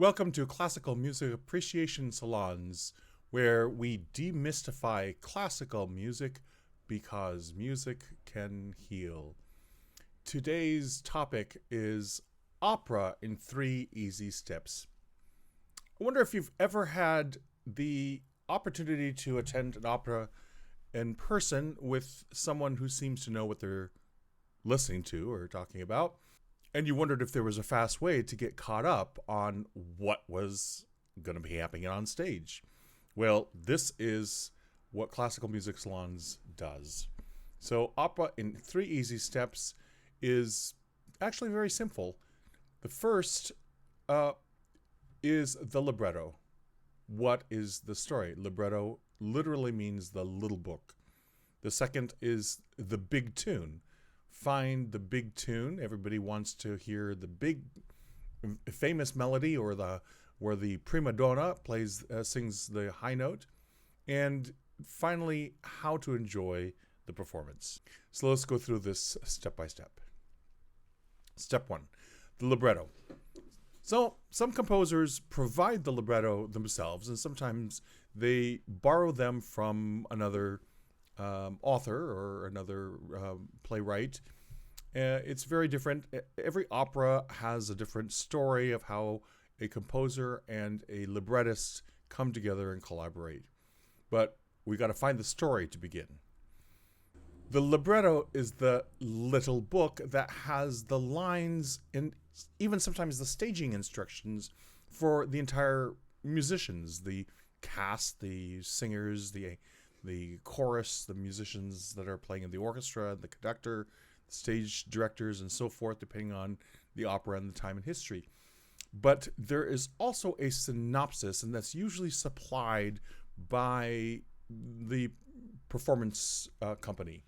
Welcome to Classical Music Appreciation Salons, where we demystify classical music because music can heal. Today's topic is opera in 3 easy steps. I wonder if you've ever had the opportunity to attend an opera in person with someone who seems to know what they're listening to or talking about, and you wondered if there was a fast way to get caught up on what was going to be happening on stage. Well, this is what Classical Music Salons does. So opera in 3 easy steps is actually very simple. The first is the libretto. What is the story? Libretto literally means the little book. The second is the big tune. Find the big tune. Everybody wants to hear the big famous melody or where the prima donna sings the high note. And finally, how to enjoy the performance. So let's go through this step by step. Step 1, the libretto. So some composers provide the libretto themselves, and sometimes they borrow them from another author or another playwright. It's very different. Every opera has a different story of how a composer and a librettist come together and collaborate. But we got to find the story to begin. The libretto is the little book that has the lines and even sometimes the staging instructions for the entire musicians, the cast, the singers, the chorus, the musicians that are playing in the orchestra, the conductor, the stage directors, and so forth, depending on the opera and the time in history. But there is also a synopsis, and that's usually supplied by the performance company.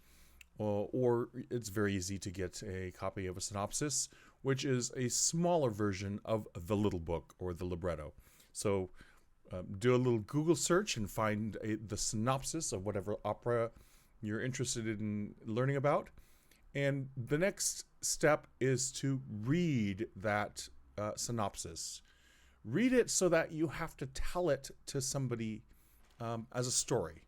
Or it's very easy to get a copy of a synopsis, which is a smaller version of the little book or the libretto. So do a little Google search and find the synopsis of whatever opera you're interested in learning about. And the next step is to read that synopsis. Read it so that you have to tell it to somebody as a story.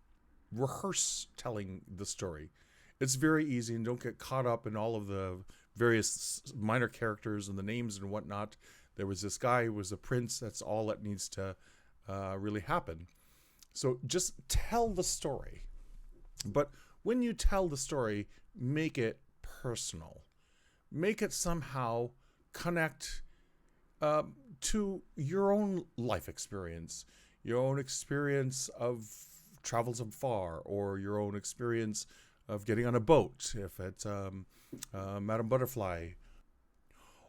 Rehearse telling the story. It's very easy, and don't get caught up in all of the various minor characters and the names and whatnot. There was this guy who was a prince. That's all that needs to really happen. So just tell the story. But when you tell the story, make it personal. Make it somehow connect to your own life experience, your own experience of travels afar, or your own experience of getting on a boat, if it's Madame Butterfly.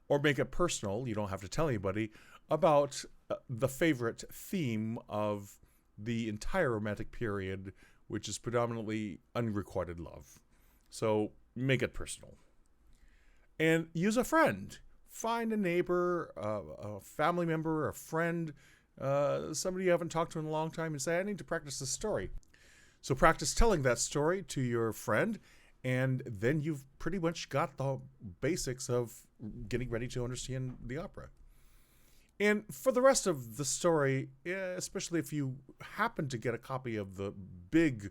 Or make it personal, you don't have to tell anybody, about the favorite theme of the entire Romantic period, which is predominantly unrequited love. So make it personal. And use a friend. Find a neighbor, a family member, a friend, somebody you haven't talked to in a long time, and say, I need to practice this story. So practice telling that story to your friend, and then you've pretty much got the basics of getting ready to understand the opera. And for the rest of the story, especially if you happen to get a copy of the big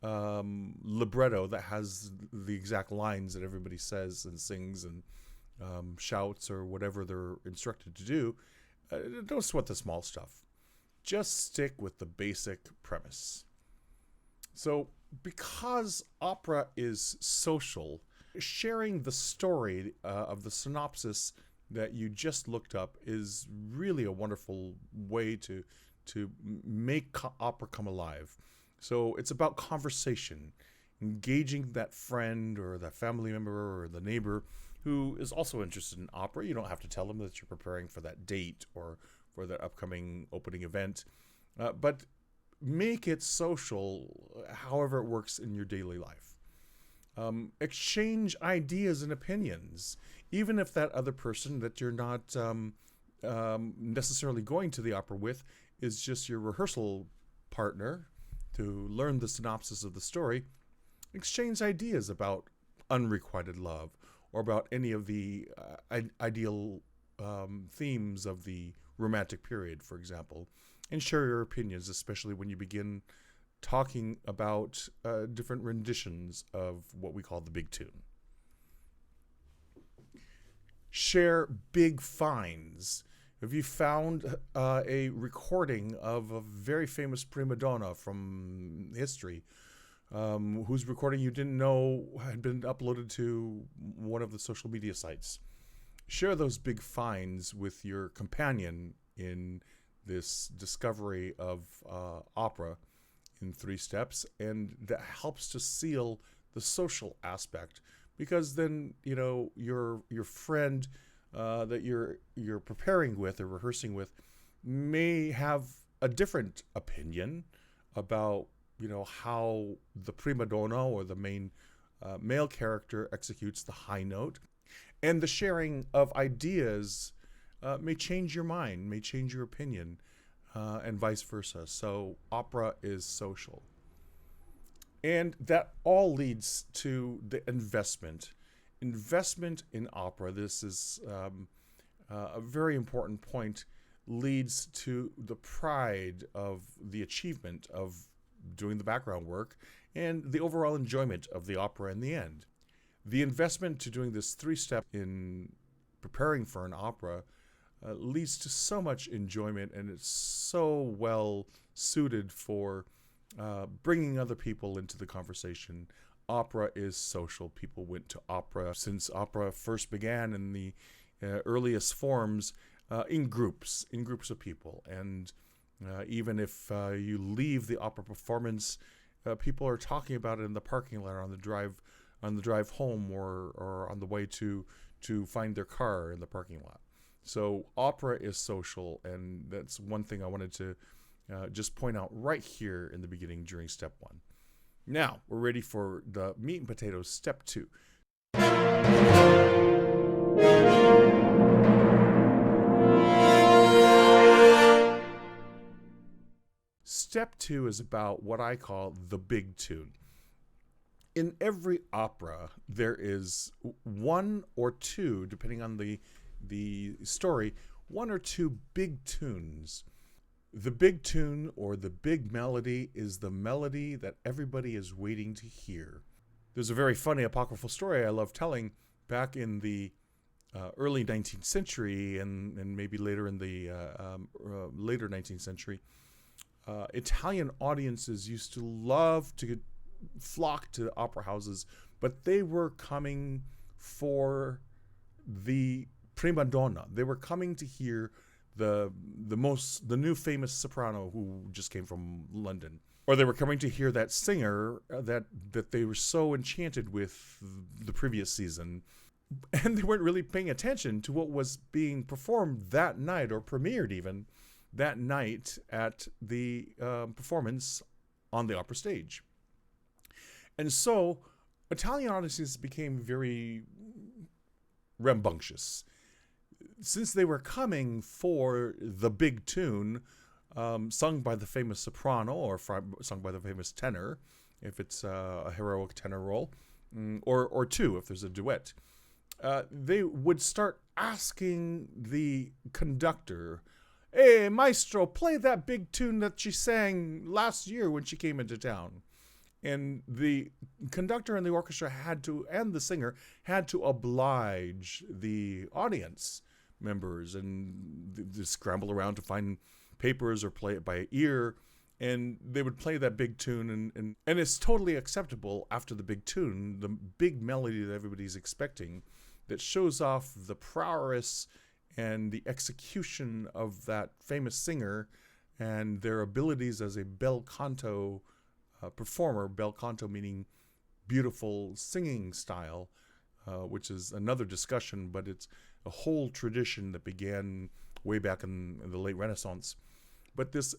libretto that has the exact lines that everybody says and sings and shouts or whatever they're instructed to do, don't sweat the small stuff. Just stick with the basic premise. So because opera is social, sharing the story of the synopsis that you just looked up is really a wonderful way to make opera come alive. So it's about conversation, engaging that friend or that family member or the neighbor who is also interested in opera. You don't have to tell them that you're preparing for that date or for the upcoming opening event, but make it social, however it works in your daily life. Exchange ideas and opinions, even if that other person that you're not necessarily going to the opera with is just your rehearsal partner to learn the synopsis of the story. Exchange ideas about unrequited love or about any of the ideal themes of the Romantic period, for example, and share your opinions, especially when you begin talking about different renditions of what we call the big tune. Share big finds. If you found a recording of a very famous prima donna from history, whose recording you didn't know had been uploaded to one of the social media sites, share those big finds with your companion in this discovery of opera in 3 steps, and that helps to seal the social aspect, because then your friend that you're preparing with or rehearsing with may have a different opinion about how the prima donna or the main male character executes the high note, and the sharing of ideas may change your mind, may change your opinion, and vice versa. So opera is social. And that all leads to the investment. Investment in opera, this is a very important point, leads to the pride of the achievement of doing the background work and the overall enjoyment of the opera in the end. The investment to doing this 3-step in preparing for an opera leads to so much enjoyment, and it's so well suited for bringing other people into the conversation. Opera is social. People went to opera since opera first began in the earliest forms in groups of people. And even if you leave the opera performance, people are talking about it in the parking lot, on the drive home, or on the way to find their car in the parking lot. So opera is social, and that's one thing I wanted to just point out right here in the beginning during step 1. Now, we're ready for the meat and potatoes, step 2. Step 2 is about what I call the big tune. In every opera, there is 1 or 2, depending on the story, 1 or 2 big tunes. The big tune or the big melody is the melody that everybody is waiting to hear. There's a very funny apocryphal story I love telling. Back in the early 19th century and maybe later in the later 19th century, Italian audiences used to love to flock to opera houses, but they were coming for the prima donna. They were coming to hear the new famous soprano who just came from London, or they were coming to hear that singer that they were so enchanted with the previous season, and they weren't really paying attention to what was being performed that night, or premiered even that night at the performance on the opera stage. And so Italian audiences became very rambunctious. Since they were coming for the big tune, sung by the famous soprano or sung by the famous tenor, if it's a heroic tenor role, or 2 if there's a duet, they would start asking the conductor, "Hey, maestro, play that big tune that she sang last year when she came into town." And the conductor and the orchestra and the singer had to oblige the audience members, and they scramble around to find papers or play it by ear, and they would play that big tune, and it's totally acceptable after the big tune, the big melody that everybody's expecting, that shows off the prowess and the execution of that famous singer and their abilities as a bel canto performer. Bel canto meaning beautiful singing style, which is another discussion, but it's a whole tradition that began way back in the late Renaissance. But this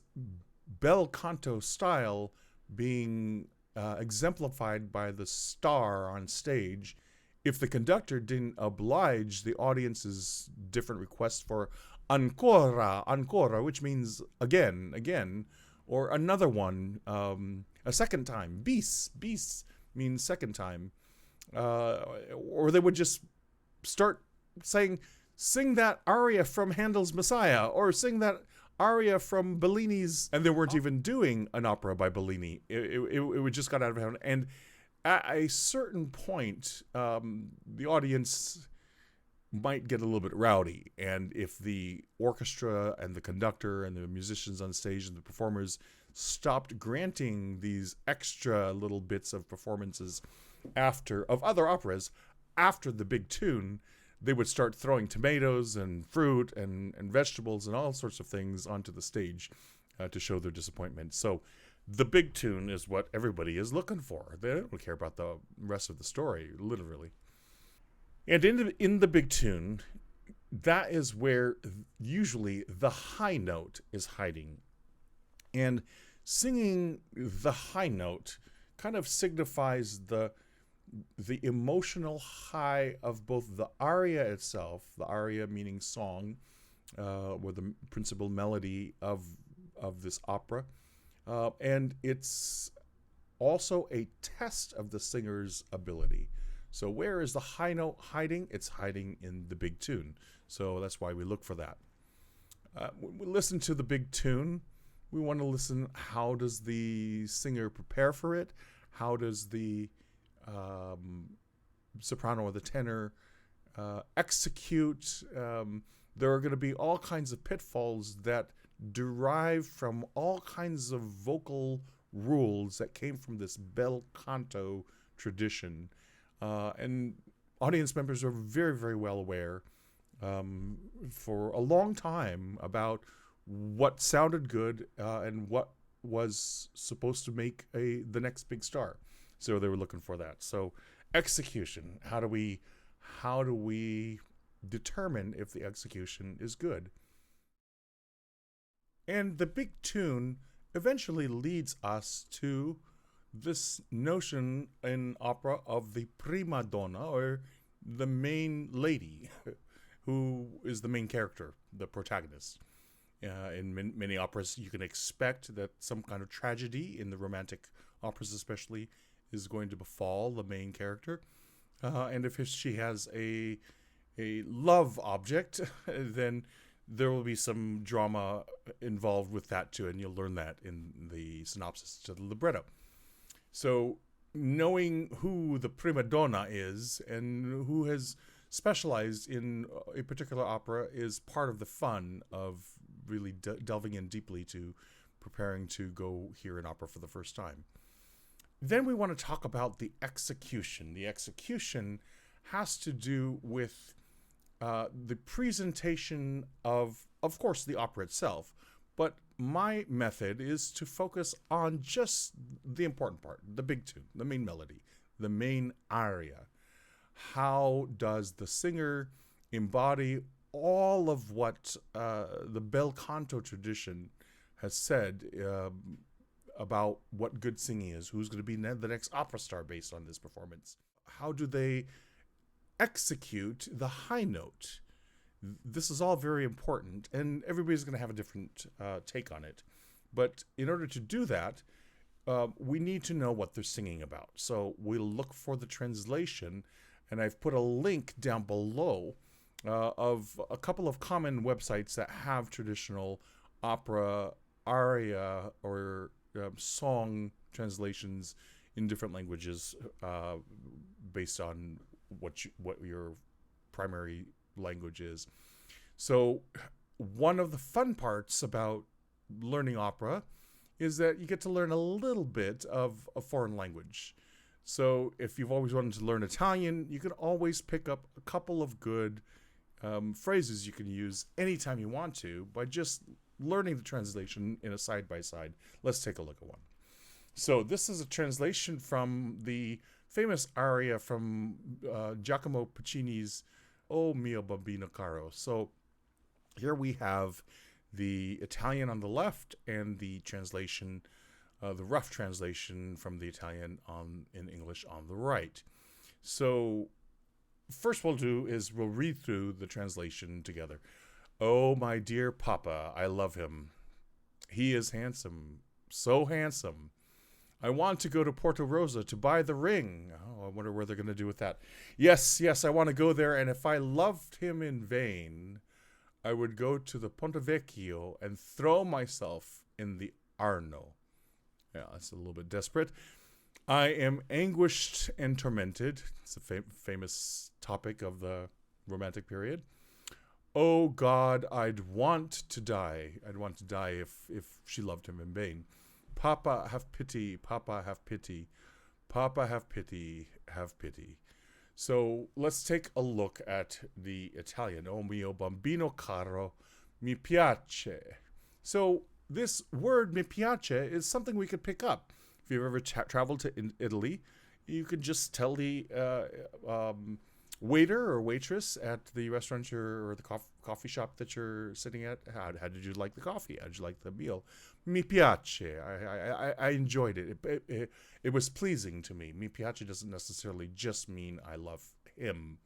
bel canto style being exemplified by the star on stage, if the conductor didn't oblige the audience's different requests for ancora, which means again, or another one, a second time, bis means second time, or they would just start saying sing that aria from Handel's Messiah, or sing that aria from Bellini's, and they weren't even doing an opera by Bellini. It just got out of hand. And at a certain point, the audience might get a little bit rowdy. And if the orchestra and the conductor and the musicians on stage and the performers stopped granting these extra little bits of performances of other operas after the big tune, they would start throwing tomatoes and fruit and vegetables and all sorts of things onto the stage to show their disappointment. So the big tune is what everybody is looking for. They don't care about the rest of the story, literally. And in the big tune, that is where usually the high note is hiding. And singing the high note kind of signifies the emotional high of both the aria itself, the aria meaning song, or the principal melody of this opera, and it's also a test of the singer's ability. So where is the high note hiding? It's hiding in the big tune. So that's why we look for that. When we listen to the big tune, we want to listen, how does the singer prepare for it? How does the soprano or the tenor execute? There are going to be all kinds of pitfalls that derive from all kinds of vocal rules that came from this bel canto tradition. And audience members are very, very well aware for a long time about what sounded good and what was supposed to make the next big star. So they were looking for that. So execution, how do we determine if the execution is good? And the big tune eventually leads us to this notion in opera of the prima donna, or the main lady, who is the main character, the protagonist. In many operas, you can expect that some kind of tragedy, in the romantic operas especially, is going to befall the main character. And if she has a love object, then there will be some drama involved with that too, and you'll learn that in the synopsis to the libretto. So knowing who the prima donna is and who has specialized in a particular opera is part of the fun of really delving in deeply to preparing to go hear an opera for the first time. Then we want to talk about the execution. The execution has to do with the presentation of course, the opera itself. But my method is to focus on just the important part, the big tune, the main melody, the main aria. How does the singer embody all of what the bel canto tradition has said about what good singing is? Who's going to be the next opera star based on this performance? How do they execute the high note? This is all very important, and everybody's going to have a different take on it. But in order to do that, we need to know what they're singing about. So we'll look for the translation, and I've put a link down below of a couple of common websites that have traditional opera, aria, or song translations in different languages based on what your primary language is. So one of the fun parts about learning opera is that you get to learn a little bit of a foreign language. So if you've always wanted to learn Italian, you can always pick up a couple of good phrases you can use anytime you want to by just learning the translation in a side-by-side. Let's take a look at one. So this is a translation from the famous aria from Giacomo Puccini's Omio, babinocaro. So here we have the Italian on the left and the translation, the rough translation from the Italian in English on the right. So first we'll do is we'll read through the translation together. Oh, my dear Papa, I love him. He is handsome, so handsome. I want to go to Porto Rosa to buy the ring. Oh, wonder where they're going to do with that. Yes, I want to go there. And if I loved him in vain, I would go to the Ponte Vecchio and throw myself in the Arno. Yeah, that's a little bit desperate. I am anguished and tormented. It's a famous topic of the Romantic period. Oh God, I'd want to die. I'd want to die if she loved him in vain. Papa, have pity. Papa, have pity. Papa, have pity. Have pity. So let's take a look at the Italian. Omio, bambino, caro, mi piace. So this word mi piace is something we could pick up. If you've ever traveled to Italy, you can just tell the waiter or waitress at the restaurant or the coffee shop that you're sitting at, how did you like the coffee? How did you like the meal? Mi piace. I enjoyed it. It was pleasing to me. Mi piace doesn't necessarily just mean I love him,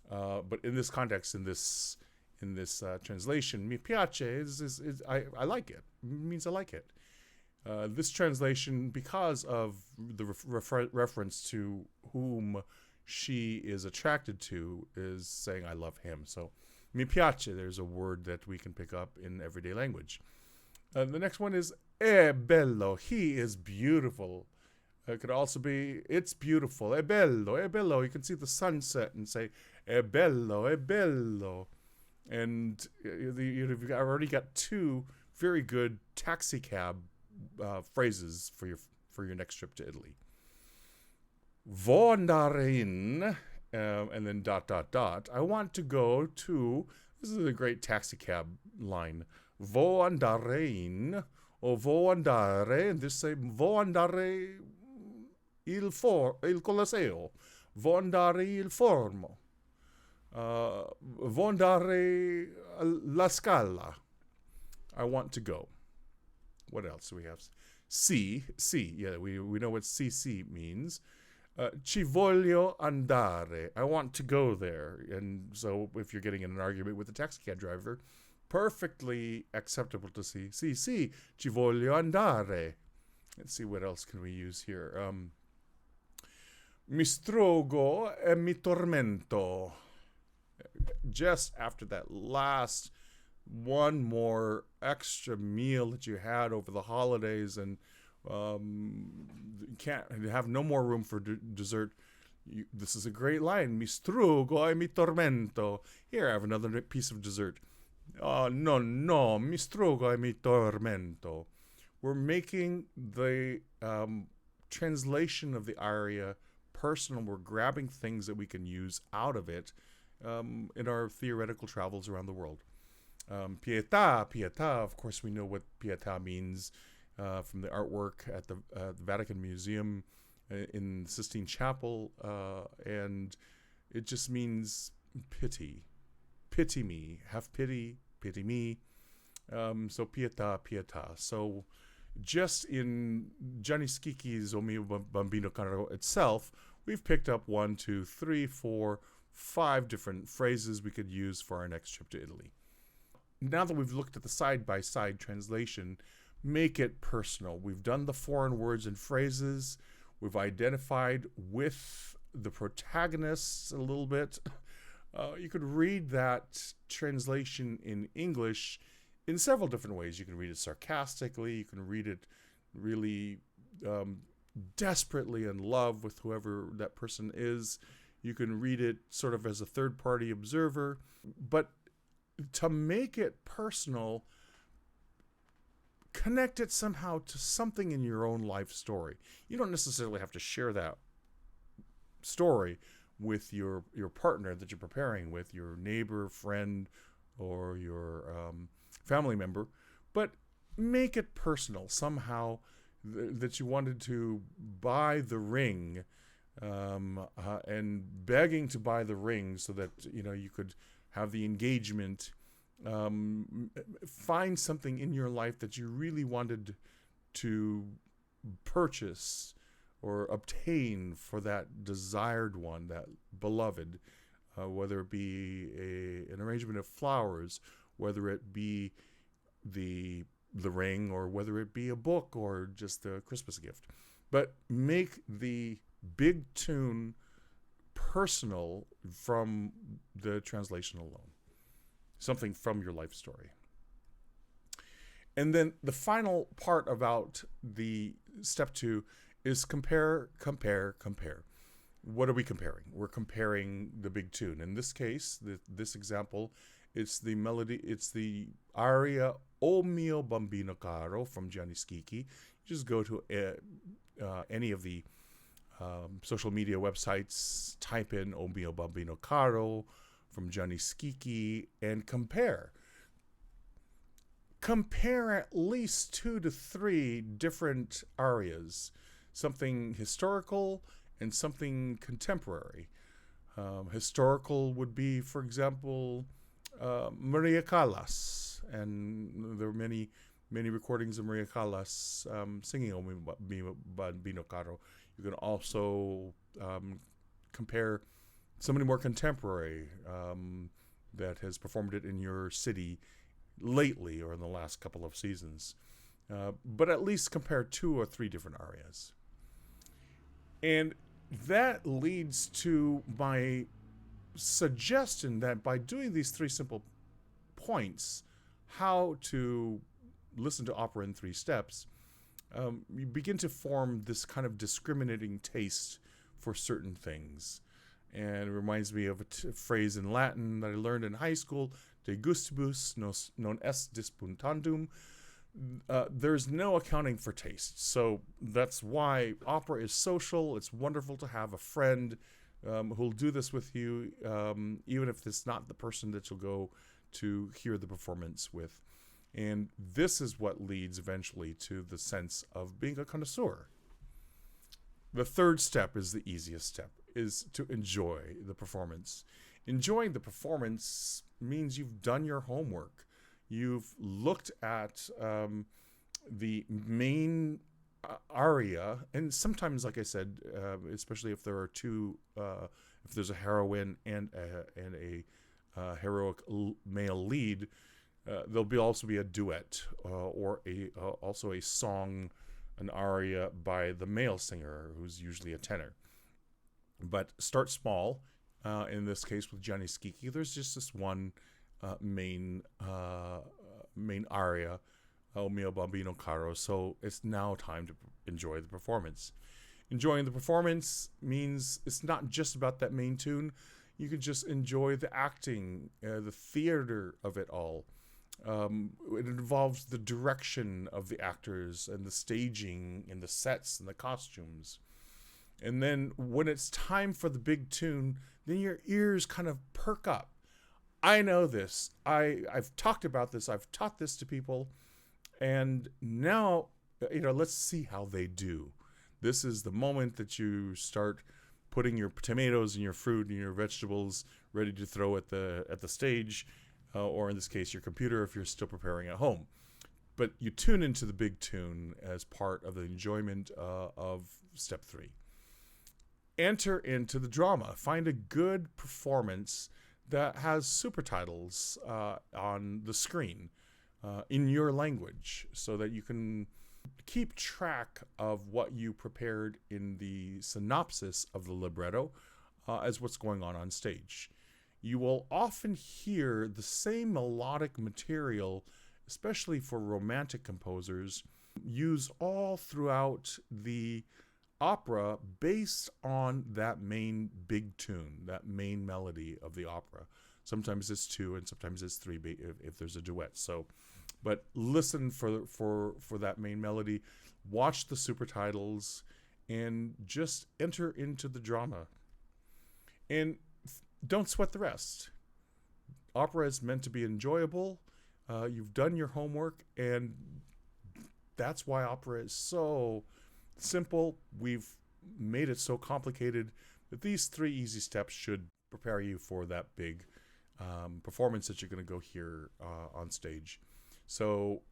but in this context, in this translation, mi piace is I like it. It means I like it. This translation, because of the reference to whom she is attracted to, is saying I love him. So mi piace, there's a word that we can pick up in everyday language. The next one is Ebello. He is beautiful. It could also be it's beautiful. Ebello, Ebello. You can see the sunset and say Ebello, Ebello. And you've already got two very good taxi cab phrases for your next trip to Italy. Vo andare in, and then ... I want to go to, this is a great taxi cab line. Vo andare in, or vo andare, and this say vo andare il Colosseo, vo andare il Forno, vo andare la Scala. I want to go. What else do we have? C. Yeah, we know what CC means. Ci voglio andare. I want to go there. And so if you're getting in an argument with a taxi cab driver, perfectly acceptable to see. Sì, ci voglio andare. Let's see, what else can we use here? Mi strogo e mi tormento. Just after that last one more extra meal that you had over the holidays and can't have no more room for dessert. This is a great line. Mi strugo e mi tormento. Here, I have another piece of dessert. Oh, no, mi strugo e mi tormento. We're making the translation of the aria personal. We're grabbing things that we can use out of it in our theoretical travels around the world. Pietà, of course we know what pietà means from the artwork at the Vatican Museum in the Sistine Chapel, and it just means pity. Pity me, have pity me. So pietà. So just in Gianni Schicchi's Omio bambino caro itself, we've picked up 1, 2, 3, 4, 5 different phrases we could use for our next trip to Italy. Now that we've looked at the side-by-side translation, make it personal. We've done the foreign words and phrases. We've identified with the protagonists a little bit. You could read that translation in English in several different ways. You can read it sarcastically. You can read it really desperately in love with whoever that person is. You can read it sort of as a third-party observer. But to make it personal, connect it somehow to something in your own life story. You don't necessarily have to share that story with your partner that you're preparing with, your neighbor, friend, or your family member, but make it personal somehow, that you wanted to buy the ring and begging to buy the ring so that you could have the engagement. Find something in your life that you really wanted to purchase or obtain for that desired one, that beloved, whether it be an arrangement of flowers, whether it be the ring, or whether it be a book or just a Christmas gift. But make the big tune personal from the translation alone, something from your life story. And then the final part about the step 2 is compare. What are we comparing? We're comparing the big tune. In this case, this example, it's the melody, it's the aria Omio Bambino Caro from Gianni Schicchi. You just go to any of the social media websites, type in Omio Bambino Caro from Gianni Schicchi, and compare. Compare at least 2 to 3 different arias, something historical and something contemporary. Historical would be, for example, Maria Callas, and there are many recordings of Maria Callas singing Omio Bambino Caro. You can also compare somebody more contemporary that has performed it in your city lately or in the last couple of seasons. But at least compare 2 or 3 different arias. And that leads to my suggestion that by doing these 3 simple points, how to listen to opera in 3 steps, you begin to form this kind of discriminating taste for certain things. And it reminds me of a phrase in Latin that I learned in high school, de gustibus non est disputandum. There's no accounting for taste. So that's why opera is social. It's wonderful to have a friend who'll do this with you, even if it's not the person that you'll go to hear the performance with. And this is what leads eventually to the sense of being a connoisseur. The 3rd step is the easiest step, is to enjoy the performance. Enjoying the performance means you've done your homework. You've looked at the main aria, and sometimes, like I said, especially if there are 2, if there's a heroine and a heroic male lead, there'll also be a duet or also a song, an aria by the male singer, who's usually a tenor. But start small. In this case with Gianni Schicchi, there's just this one main aria, O mio bambino caro. So it's now time to enjoy the performance. Enjoying the performance means it's not just about that main tune. You can just enjoy the acting, the theater of it all. It involves the direction of the actors and the staging and the sets and the costumes. And then when it's time for the big tune, then your ears kind of perk up. I know this. I've talked about this. I've taught this to people. And now, let's see how they do. This is the moment that you start putting your tomatoes and your fruit and your vegetables ready to throw at the stage, or in this case, your computer if you're still preparing at home. But you tune into the big tune as part of the enjoyment of step 3. Enter into the drama. Find a good performance that has supertitles on the screen in your language, so that you can keep track of what you prepared in the synopsis of the libretto as what's going on stage. You will often hear the same melodic material, especially for romantic composers, used all throughout the opera based on that main big tune, that main melody of the opera. Sometimes it's 2 and sometimes it's 3 if there's a duet. So, but listen for that main melody, watch the supertitles, and just enter into the drama. And don't sweat the rest. Opera is meant to be enjoyable. You've done your homework, and that's why opera is so simple. We've made it so complicated that these 3 easy steps should prepare you for that big performance that you're going to go hear on stage. So,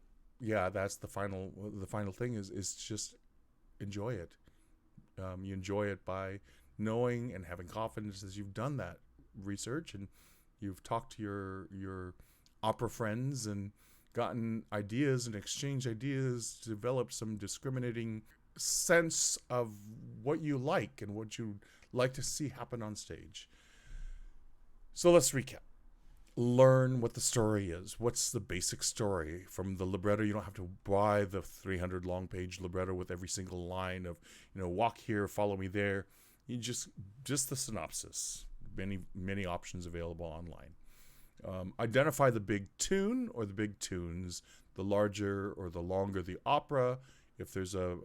yeah, that's the final thing is just enjoy it. You enjoy it by knowing and having confidence that you've done that research and you've talked to your opera friends and gotten ideas and exchanged ideas to develop some discriminating sense of what you like and what you'd like to see happen on stage. So let's recap. Learn what the story is. What's the basic story? From the libretto, you don't have to buy the 300 long page libretto with every single line of, walk here, follow me there. You just the synopsis. Many options available online. Identify the big tune or the big tunes, the larger or the longer the opera. If there's a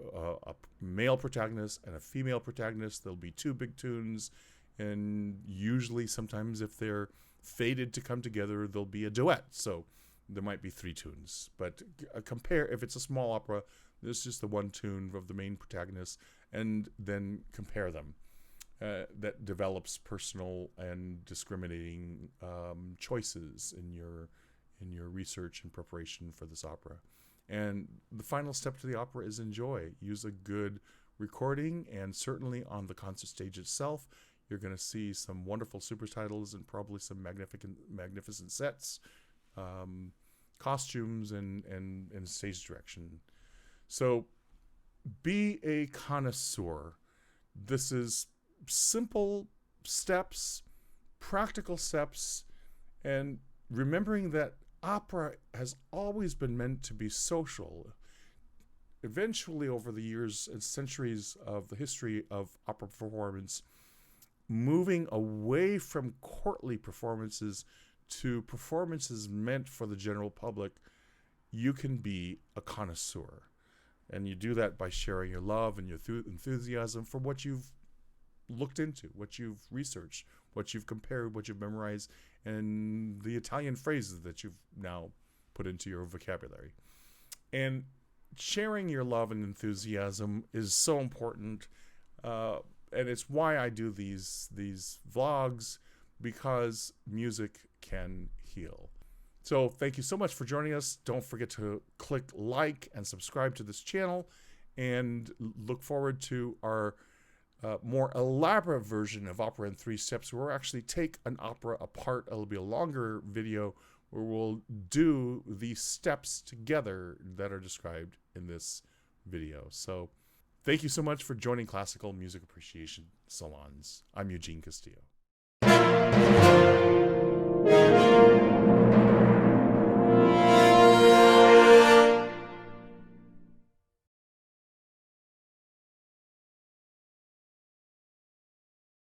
male protagonist and a female protagonist, there'll be two big tunes. And usually, sometimes if they're fated to come together, there'll be a duet. So there might be three tunes. But compare, if it's a small opera, there's just the one tune of the main protagonist, and then compare them. That develops personal and discriminating choices in your research and preparation for this opera. And the final step to the opera is enjoy. Use a good recording, and certainly on the concert stage itself, you're going to see some wonderful supertitles and probably some magnificent sets, costumes, and stage direction. So be a connoisseur. This is simple steps, practical steps, and remembering that opera has always been meant to be social. Eventually, over the years and centuries of the history of opera performance, moving away from courtly performances to performances meant for the general public, you can be a connoisseur. And you do that by sharing your love and your enthusiasm for what you've looked into, what you've researched, what you've compared, what you've memorized, and the Italian phrases that you've now put into your vocabulary. And sharing your love and enthusiasm is so important. And it's why I do these vlogs, because music can heal. So thank you so much for joining us. Don't forget to click like and subscribe to this channel, and look forward to our more elaborate version of Opera in 3 Steps, where we'll actually take an opera apart. It'll be a longer video where we'll do the steps together that are described in this video. So thank you so much for joining Classical Music Appreciation Salons. I'm Eugene Castillo.